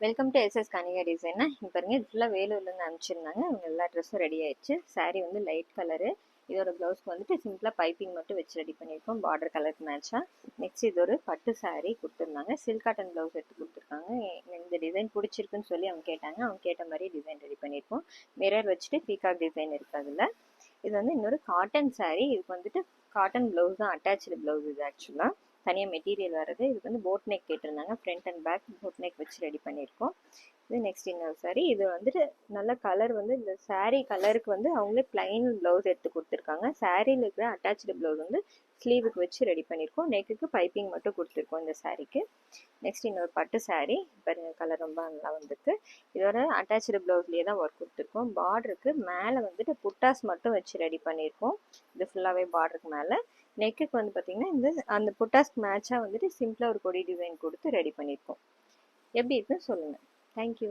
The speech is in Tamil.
வெல்கம் டு எஸ்எஸ் கனிகா டிசைனா. இப்போ பாருங்க, இது ஃபுல்லாக வேலூர்லேருந்து அனுப்பிச்சிருந்தாங்க. அவங்க எல்லா ட்ரெஸ்ஸும் ரெடி ஆயிடுச்சு. சாரீ வந்து லைட் கலரு. இதோட ப்ளவுஸ்க்கு வந்துட்டு சிம்பிளாக பைப்பிங் மட்டும் வச்சு ரெடி பண்ணியிருக்கோம், பார்டர் கலருக்கு மேட்சாக. நெக்ஸ்ட் இது ஒரு பட்டு சாரீ கொடுத்துருந்தாங்க. சில்க் காட்டன் ப்ளவுஸ் எடுத்து கொடுத்துருக்காங்க. இந்த டிசைன் பிடிச்சிருக்குன்னு சொல்லி அவங்க கேட்டாங்க. அவங்க கேட்ட மாதிரி டிசைன் ரெடி பண்ணியிருக்கோம். மிரர் வச்சுட்டு பீகாக் டிசைன் இருக்குது அதில். இது வந்து இன்னொரு காட்டன் சாரீ. இதுக்கு வந்துட்டு காட்டன் ப்ளவுஸ் தான், அட்டாச்சு ப்ளவுஸ் இது ஆக்சுவலாக. தனியாக மெட்டீரியல் வருது. இதுக்கு வந்து போட் நெக் கேட்டிருந்தாங்க. Front and back boat neck வச்சு ரெடி பண்ணியிருக்கோம். இது நெக்ஸ்ட் இன்னொரு சாரீ. இது வந்துட்டு நல்ல கலர் வந்து இந்த சாரீ கலருக்கு வந்து அவங்களே பிளைன் ப்ளவுஸ் எடுத்து கொடுத்துருக்காங்க. சாரீல இருக்கிற அட்டாச்சு ப்ளவுஸ் வந்து ஸ்லீவுக்கு வச்சு ரெடி பண்ணியிருக்கோம். நெக்குக்கு பைப்பிங் மட்டும் கொடுத்துருக்கோம் இந்த சாரீக்கு. நெக்ஸ்ட் இன்னொரு பட்டு சாரீ. பாருங்க, கலர் ரொம்ப நல்லா வந்திருக்கு. இதோட அட்டாச்சு ப்ளவுஸ்லேயே தான் ஒர்க் கொடுத்துருக்கோம். பார்டருக்கு மேலே வந்துட்டு புட்டாஸ் மட்டும் வச்சு ரெடி பண்ணியிருக்கோம். இது ஃபுல்லாகவே பார்டருக்கு மேலே. நெக்குக்கு வந்து பார்த்தீங்கன்னா இந்த அந்த புட்டாஸ்க்கு மேட்சாக வந்துட்டு சிம்பிளாக ஒரு கொடி டிசைன் கொடுத்து ரெடி பண்ணியிருக்கோம். எப்படி இருக்குன்னு சொல்லுங்கள். தேங்க்யூ.